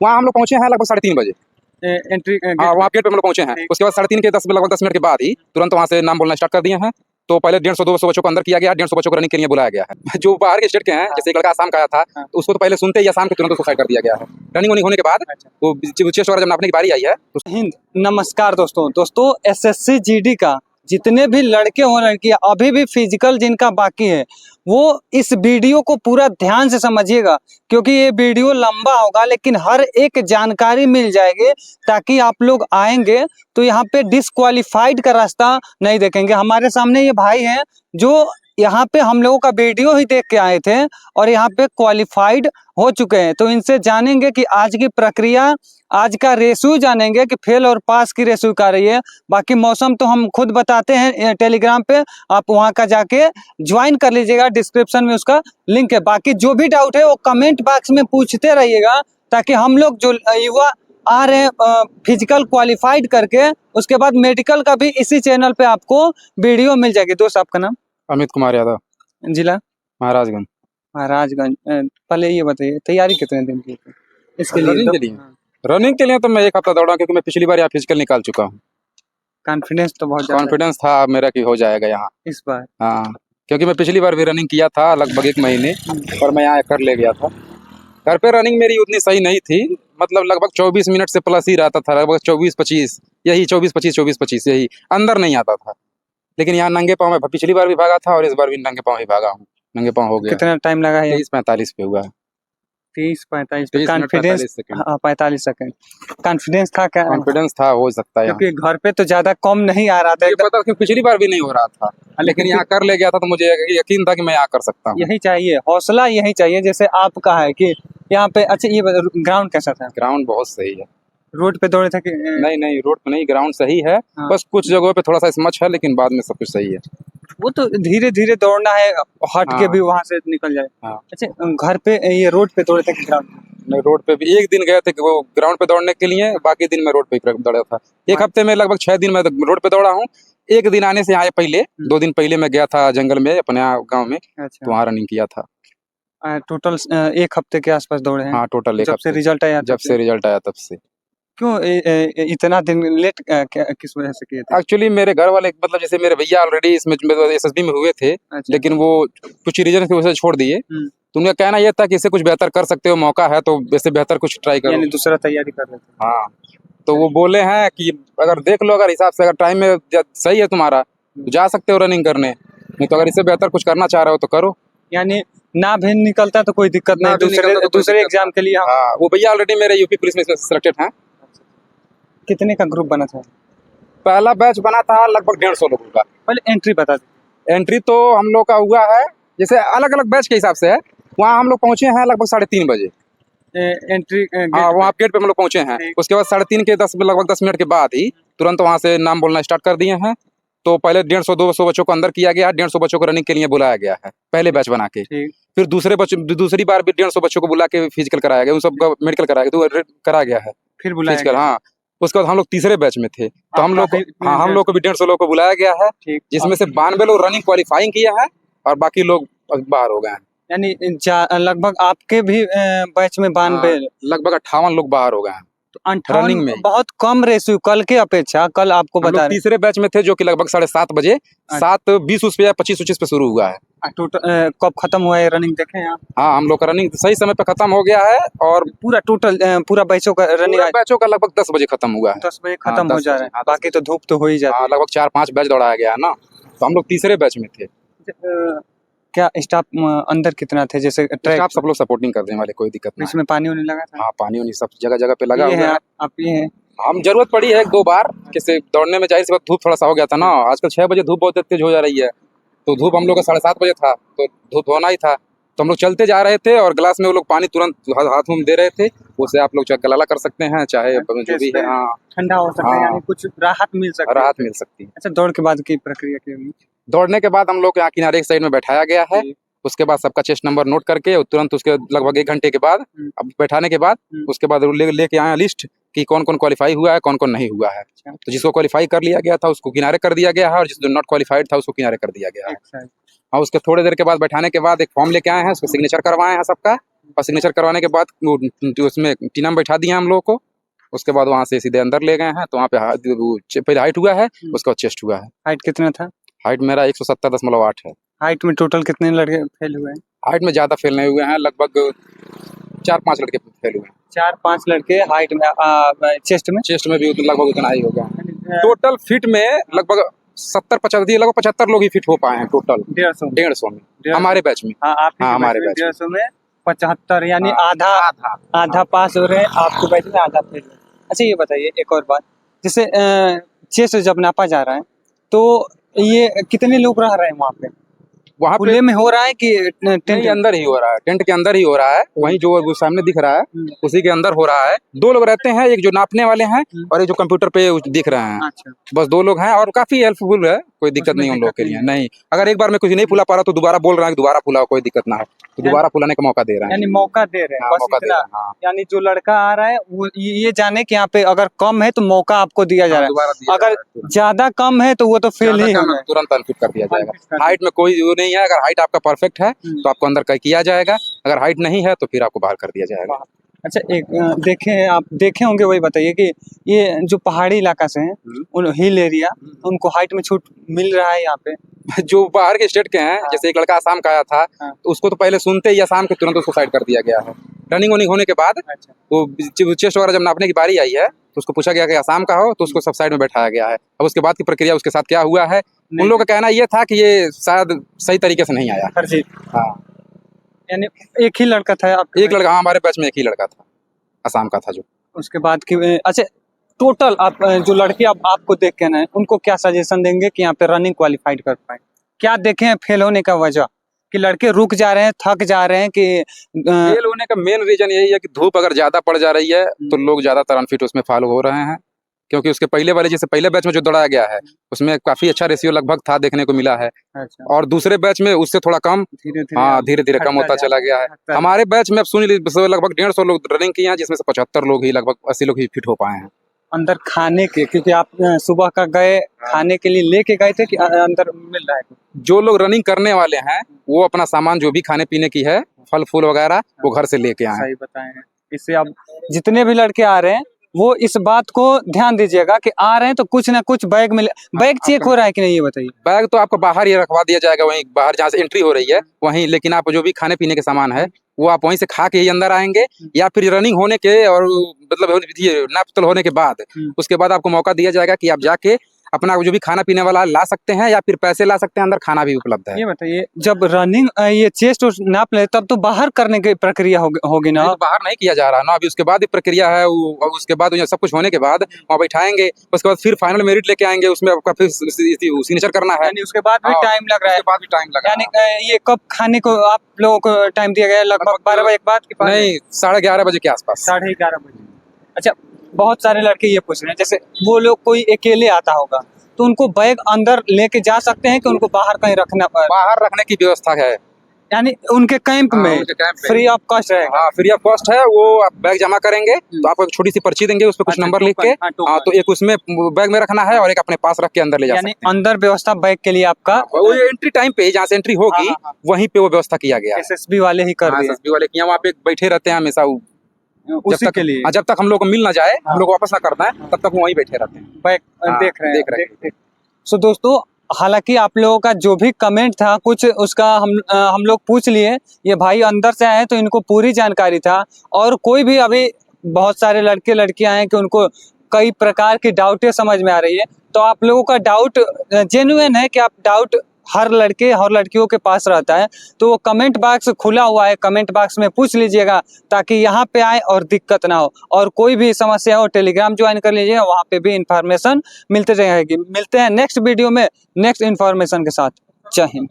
वहाँ हम लोग पहुंचे हैं लगभग 3:30 बजे एंट्री हाँ, वहाँ गेट पे हम लोग पहुंचे हैं। उसके बाद 3:30 के लगभग 10 मिनट के बाद ही तुरंत वहाँ से नाम बोलना स्टार्ट कर दिए हैं। तो पहले 150-200 बच्चों को अंदर किया गया, 150 बच्चों को रनिंग के लिए बुलाया गया है। जो बाहर के स्टेट के हैं, जैसे एक लड़का आसाम का आया था, तो उसको तो पहले सुनते ही आसाम के तुरंत उसको साइड कर दिया गया है। रनिंग होने के बाद वो चेस्ट वगैरह जब नापने की बारी आई है तो हिंद नमस्कार दोस्तों एसएससी जीडी का जितने भी लड़के हो लड़कियां अभी भी फिजिकल जिनका बाकी है वो इस वीडियो को पूरा ध्यान से समझिएगा, क्योंकि ये वीडियो लंबा होगा लेकिन हर एक जानकारी मिल जाएगी, ताकि आप लोग आएंगे तो यहाँ पे डिस्क्वालिफाइड का रास्ता नहीं देखेंगे। हमारे सामने ये भाई हैं जो यहाँ पे हम लोगों का वीडियो ही देख के आए थे और यहाँ पे क्वालिफाइड हो चुके हैं। तो इनसे जानेंगे कि आज की प्रक्रिया, आज का रेशो जानेंगे कि फेल और पास की रेशो क्या रही है। बाकी मौसम तो हम खुद बताते हैं टेलीग्राम पे, आप वहाँ का जाके ज्वाइन कर लीजिएगा, डिस्क्रिप्शन में उसका लिंक है। बाकी जो भी डाउट है वो कमेंट बॉक्स में पूछते रहिएगा, ताकि हम लोग जो युवा आ रहे हैं फिजिकल क्वालिफाइड करके, उसके बाद मेडिकल का भी इसी चैनल पे आपको वीडियो मिल जाएगी। दोस्त आपका नाम? अमित कुमार यादव, जिला महाराजगंज। पहले ये बताइए तैयारी कितने दिन की थी इसके लिए? रनिंग के लिए तो मैं 1 हफ्ता दौड़ा, क्योंकि मैं पिछली बार यहाँ फिजिकल निकाल चुका हूँ। कॉन्फिडेंस तो बहुत कॉन्फिडेंस था मेरा कि हो जाएगा यहाँ इस बार। हाँ, क्योंकि मैं पिछली बार भी रनिंग किया था लगभग 1 महीने, और मैं यहाँ कर ले गया था। घर पे रनिंग मेरी उतनी सही नहीं थी, मतलब लगभग 24 मिनट से प्लस ही रहता था, लगभग 24-25 यही 24-25 यही, अंदर नहीं आता था। लेकिन यहाँ नंगे पाँव में पिछली बार भी भागा था और इस बार भी नंगे पाँव ही भागा हूँ। नंगे पाँव हो गया। कितना टाइम लगा है? 30-45 पे हुआ है। 30-45 पे कॉन्फिडेंस? 45 सेकंड कॉन्फिडेंस था क्या? कॉन्फिडेंस था, हो सकता है, क्योंकि घर पे तो ज्यादा कम नहीं आ रहा था। ये पता कि पिछली बार भी नहीं हो रहा था, लेकिन यहाँ कर ले गया था तो मुझे यकीन था कि मैं यहाँ कर सकता हूँ। यही चाहिए, हौसला यही चाहिए, जैसे आपका है कि यहाँ पे। अच्छा ये ग्राउंड कैसा था? ग्राउंड बहुत सही है। रोड पे दौड़े थे कि? नहीं, रोड पे नहीं, ग्राउंड सही है। हाँ। बस कुछ जगहों पे थोड़ा सा स्मच है, लेकिन बाद में सब कुछ सही है। वो तो धीरे धीरे दौड़ना है, हट के भी वहाँ से निकल जाए। हाँ। अच्छा घर पे ये रोड पे दौड़े थे कि ग्राउंड? मैं रोड पे भी एक दिन गए थे कि वो ग्राउंड पे दौड़ने के लिए, बाकी दिन मैं रोड पे दौड़ा था। 1 हफ्ते में लगभग 6 दिन मैं रोड पे दौड़ा हूँ। एक दिन आने से आए पहले 2 दिन पहले मैं गया था जंगल में अपने गाँव में। अच्छा। तो वहाँ रनिंग किया था। टोटल 1 हफ्ते के आसपास दौड़े हैं? हाँ, टोटल 1 जब से रिजल्ट आया? जब से रिजल्ट आया तब से। क्यों इतना दिन लेट किस वजह से किए थे? एक्चुअली मेरे घर वाले, मतलब जैसे मेरे भैया ऑलरेडी इसमें एसएसबी में हुए थे। अच्छा। लेकिन वो कुछ रीजन की वजह से छोड़ दिए। तो उनका कहना यह था कि इससे कुछ बेहतर कर सकते हो, मौका है तो इससे बेहतर कुछ ट्राई करो, यानी दूसरा तैयारी कर रहे थे। हाँ, तो वो बोले हैं कि अगर देख लो, अगर हिसाब से अगर टाइम में सही है तुम्हारा तो जा सकते हो रनिंग करने, नहीं तो अगर इससे बेहतर कुछ करना चाह रहे हो तो करो। यानी ना भी निकलता तो कोई दिक्कत नहीं, दूसरे एग्जाम के लिए। हाँ, वो भैया ऑलरेडी मेरे यूपी पुलिस में सिलेक्टेड हैं। कितने का ग्रुप बना था? पहला बैच बना था लगभग 150 लोगों का। पहले एंट्री बता दो। एंट्री तो हम लोग का हुआ है, जैसे अलग अलग बैच के हिसाब से है। वहाँ हम लोग पहुंचे हैं लगभग 3:30 बजे। एंट्री हाँ, वहाँ गेट पे हम लोग पहुंचे हैं। उसके बाद 3:30 के लगभग 10 मिनट के बाद ही तुरंत वहाँ से नाम बोलना स्टार्ट कर दिए हैं। तो पहले 150-200 बच्चों को अंदर किया गया, 150 बच्चों को रनिंग के लिए बुलाया गया है पहले बैच बना के। फिर दूसरी बार भी 150 बच्चों को बुला के फिजिकल कराया गया, उन सबका मेडिकल कराया गया है, फिर बुलाया फिजिकल। हाँ, उसके बाद हम लोग तीसरे बैच में थे, तो हम लोग को भी 150 लोगों को बुलाया गया है, जिसमें से 92 लोग रनिंग क्वालिफाइंग किया है और बाकी लोग बाहर हो गए हैं। यानी लगभग आपके भी बैच में 92, लगभग 58 लोग बाहर हो गए हैं। तो 58 में बहुत कम रेशियो कल के अपेक्षा। कल आपको बता रहे तीसरे बैच में थे, जो कि लगभग 7:30 बजे 7:20 उस पे या 25-25 पे शुरू हुआ है। टोटल कब खत्म हुआ है रनिंग देखें यहाँ? हाँ, हम लोग का रनिंग सही समय पे खत्म हो गया है, और पूरा टोटल पूरा बैचों का रनिंग बैचों का लगभग 10 बजे खत्म हुआ है। 10 बजे खत्म हो जा रहा है। बाकी तो धूप तो हो ही जाती है। लगभग 4-5 बैच दौड़ाया गया है ना, तो हम लोग तीसरे बैच में थे। क्या स्टाफ अंदर कितना थे? जैसे स्टाफ सब लोग सपोर्टिंग करने वाले, कोई दिक्कत नहीं। इसमें पानी होने लगा था? हाँ, पानी सब जगह पे लगा हुआ है। आप ये हैं? हम जरूरत पड़ी है 1-2 बार, किसी दौड़ने में जाहिर सी बात धूप थोड़ा सा हो गया था ना। आजकल 6 बजे धूप बहुत तेज हो जा रही है, तो धूप हम लोग का 7:30 बजे था, तो धूप होना ही था। तो हम लोग चलते जा रहे थे और गिलास में वो लोग पानी तुरंत हाथ में दे रहे थे, उससे आप लोग गलाला कर सकते हैं, चाहे जो भी है। हाँ, ठंडा हो सकता है, यानी कुछ राहत मिल सकती है। अच्छा, दौड़ के बाद की प्रक्रिया क्या हुई? दौड़ने के बाद हम लोग यहाँ किनारे एक साइड में बैठाया गया है। उसके बाद सबका चेस्ट नंबर नोट करके तुरंत उसके लगभग 1 घंटे के बाद, अब बैठाने के बाद उसके बाद लेके आए लिस्ट कि कौन कौन क्वालिफाई हुआ है, कौन कौन नहीं हुआ है। तो जिसको क्वालिफाई कर लिया गया था उसको किनारे कर दिया गया है, और जिसको नॉट क्वालिफाइड था उसको किनारे कर दिया गया है। और उसके थोड़ी देर के बाद बैठाने के बाद एक फॉर्म लेके आए हैं, उसको सिग्नेचर करवाए हैं सबका, और सिग्नेचर करवाने के बाद उसमें टीना में बैठा दिया हम लोग को। उसके बाद वहाँ से सीधे अंदर ले गए हैं, तो वहाँ पे पहले हाइट हुआ है, उसके बाद चेस्ट हुआ है। हाइट कितना था? हाइट मेरा 170.8 है। हाइट में टोटल कितने लड़के फेल हुए हैं? हाइट में ज़्यादा फेल नहीं हुए हैं, लगभग 4-5 लड़के फेल हुए हैं। 4-5 लड़के हाइट में, चेस्ट में? चेस्ट में भी लगभग उतना ही हो गया। टोटल फिट में लगभग 70-75, लगभग 75 लोग ही फिट हो पाए हैं टोटल 150 में हमारे बैच में। हाँ, आप हमारे बैच 150 में 75, यानी आधा आधा पास हो रहे हैं, आपके बैच में आधा फेल है। अच्छा ये बताइए एक और बात, जैसे चेस्ट जब नापा जा रहा है तो ये कितने लोग रह रहे हैं वहाँ पे? वहाँ पे खुले में हो रहा है कि टेंट के अंदर ही हो रहा है? टेंट के अंदर ही हो रहा है, वहीं जो वो सामने दिख रहा है उसी के अंदर हो रहा है। 2 लोग रहते हैं, एक जो नापने वाले हैं और एक जो कंप्यूटर पे दिख रहे हैं। अच्छा, बस 2 लोग हैं और काफी हेल्पफुल है, कोई दिक्कत नहीं उन लोगों के लिए। नहीं, अगर एक बार में कुछ नहीं फुला पा रहा तो दोबारा बोल रहा है कि दोबारा फुलाओ, कोई दिक्कत ना है, तो दोबारा फुलाने का मौका दे रहे हैं। यानी मौका दे रहे हैं, हाँ, बस मौका दे इतना। रहे हैं, हाँ। यानी जो लड़का आ रहा है वो ये जाने कि यहाँ पे अगर कम है तो मौका आपको दिया जा रहा दोबारा है, दिया अगर जा रहा है। ज्यादा कम है तो वो तो फेल ही होना है। तुरंत अनफिट कर दिया Unfit कर जाएगा। हाइट में कोई वो नहीं है, अगर हाइट आपका परफेक्ट है तो आपको अंदर किया जाएगा, अगर हाइट नहीं है तो फिर आपको बाहर कर दिया जाएगा। अच्छा एक आप देखे होंगे, वही बताइए कि ये जो पहाड़ी इलाका से हैं, उन हिल एरिया, उनको हाइट में छूट मिल रहा है यहाँ पे? जो बाहर के स्टेट के हैं, जैसे एक लड़का आसाम का आया था, तो उसको तो पहले सुनते ही आसाम के तुरंत उसको साइड कर दिया गया है। रनिंग वनिंग होने के बाद वो चेस्ट वगैरह जब नापने की बारी आई है तो उसको पूछा गया कि आसाम का हो, तो उसको सब साइड में बैठाया गया है। अब उसके बाद की प्रक्रिया उसके साथ क्या हुआ है, उन लोगों का कहना ये था कि ये शायद सही तरीके से नहीं आया। हाँ, यानी एक ही लड़का था आपके? एक लड़का, हमारे बैच में एक ही लड़का था, आसाम का था जो। उसके बाद की अच्छा टोटल आप जो लड़के आपको देख के ना, उनको क्या सजेशन देंगे कि यहाँ पे रनिंग क्वालिफाइड कर पाए? क्या देखे हैं फेल होने का वजह, कि लड़के रुक जा रहे हैं, थक जा रहे हैं, कि फेल होने का मेन रीजन यही है कि धूप अगर ज्यादा पड़ जा रही है तो लोग ज्यादातर अनफिट उसमें फॉलो हो रहे हैं। क्योंकि उसके पहले वाले, जैसे पहले बैच में जो दौड़ाया गया है उसमें काफी अच्छा रेशियो लगभग था, देखने को मिला है। अच्छा, और दूसरे बैच में उससे थोड़ा कम, हाँ, धीरे धीरे कम होता चला गया है। हमारे बैच में अब सुन लीजिए लगभग 150 लोग रनिंग किए हैं, जिसमें से 75 लोग ही, लगभग 80 लोग ही फिट हो पाए हैं। अंदर खाने के, क्योंकि आप सुबह का गए खाने के लिए लेके गए थे कि अंदर मिल रहा है? जो लोग रनिंग करने वाले हैं वो अपना सामान जो भी खाने पीने की है, फल फूल वगैरह, वो घर से लेके आए। सही बताए हैं। इससे अब जितने भी लड़के आ रहे हैं वो इस बात को ध्यान दीजिएगा कि आ रहे हैं तो कुछ ना कुछ बैग में, बैग चेक हो रहा है कि नहीं, ये बताइए। बैग तो आपको बाहर ही रखवा दिया जाएगा, वहीं बाहर जहाँ से एंट्री हो रही है वहीं, लेकिन आप जो भी खाने पीने के सामान है वो आप वहीं से खा के ही अंदर आएंगे, या फिर रनिंग होने के और मतलब ये नापतोल होने के बाद उसके बाद आपको मौका दिया जाएगा कि आप जाके अपना जो भी खाना पीने वाला ला सकते हैं, या फिर पैसे ला सकते हैं, अंदर खाना भी उपलब्ध है। ये बताइए, जब रनिंग ये चेस्ट नाप ले तब तो बाहर करने की प्रक्रिया होगी ना? तो बाहर नहीं किया जा रहा ना, अभी उसके बाद ही प्रक्रिया है। उसके बाद सब कुछ होने के बाद वहाँ बैठाएंगे, उसके बाद फिर फाइनल मेरिट लेके आएंगे, उसमें आपका फिर सिग्नेचर करना है। यानी उसके बाद भी टाइम लग रहा है? उसके बाद भी टाइम लगा। यानी ये कब खाने को आप लोगों को टाइम दिया गया है? लगभग 12 बजे के बाद की? नहीं, 11:30 बजे के आसपास। 11:30 बजे। अच्छा, बहुत सारे लड़के ये पूछ रहे हैं, जैसे वो लोग कोई अकेले आता होगा तो उनको बैग अंदर लेके जा सकते हैं कि उनको बाहर कहीं रखना पड़े? बाहर रखने की व्यवस्था है, यानी उनके कैंप में उनके कैंप में फ्री ऑफ कॉस्ट रहेगा? हाँ, फ्री ऑफ कॉस्ट है। वो आप बैग जमा करेंगे तो आपको एक छोटी सी पर्ची देंगे, उस पर कुछ अच्छा, नंबर लिख के, हाँ, तो एक उसमें बैग में रखना है और एक अपने पास रख के अंदर ले जा यानी सकते हैं। अंदर व्यवस्था बैग के लिए आपका वो एंट्री टाइम पे जहाँ से एंट्री होगी वहीं पे वो व्यवस्था किया गया है। एसएसबी वाले ही कर दिए? एसएसबी वाले किया, वहाँ पे बैठे रहते हैं हमेशा, उसी के लिए? जब तक हम लोग को मिल ना जाए, हम लोग को वापस ना करना है, तब तक वहीं बैठे रहते हैं, बैग देख रहे हैं। सो दोस्तों, हालांकि आप लोगों का जो भी कमेंट था कुछ उसका हम लोग पूछ लिए, ये भाई अंदर से आए तो इनको पूरी जानकारी था। और कोई भी अभी बहुत सारे लड़के लड़कियां हैं कि उनको कई प्रकार की डाउटें समझ में आ रही है, तो आप लोगों का डाउट जेन्युइन है कि आप डाउट हर लड़के हर लड़कियों के पास रहता है, तो वो कमेंट बॉक्स खुला हुआ है, कमेंट बॉक्स में पूछ लीजिएगा ताकि यहाँ पे आए और दिक्कत ना हो। और कोई भी समस्या हो टेलीग्राम ज्वाइन कर लीजिएगा, वहाँ पे भी इंफॉर्मेशन मिलते रहेगी। मिलते हैं नेक्स्ट वीडियो में नेक्स्ट इंफॉर्मेशन के साथ। जय हिंद।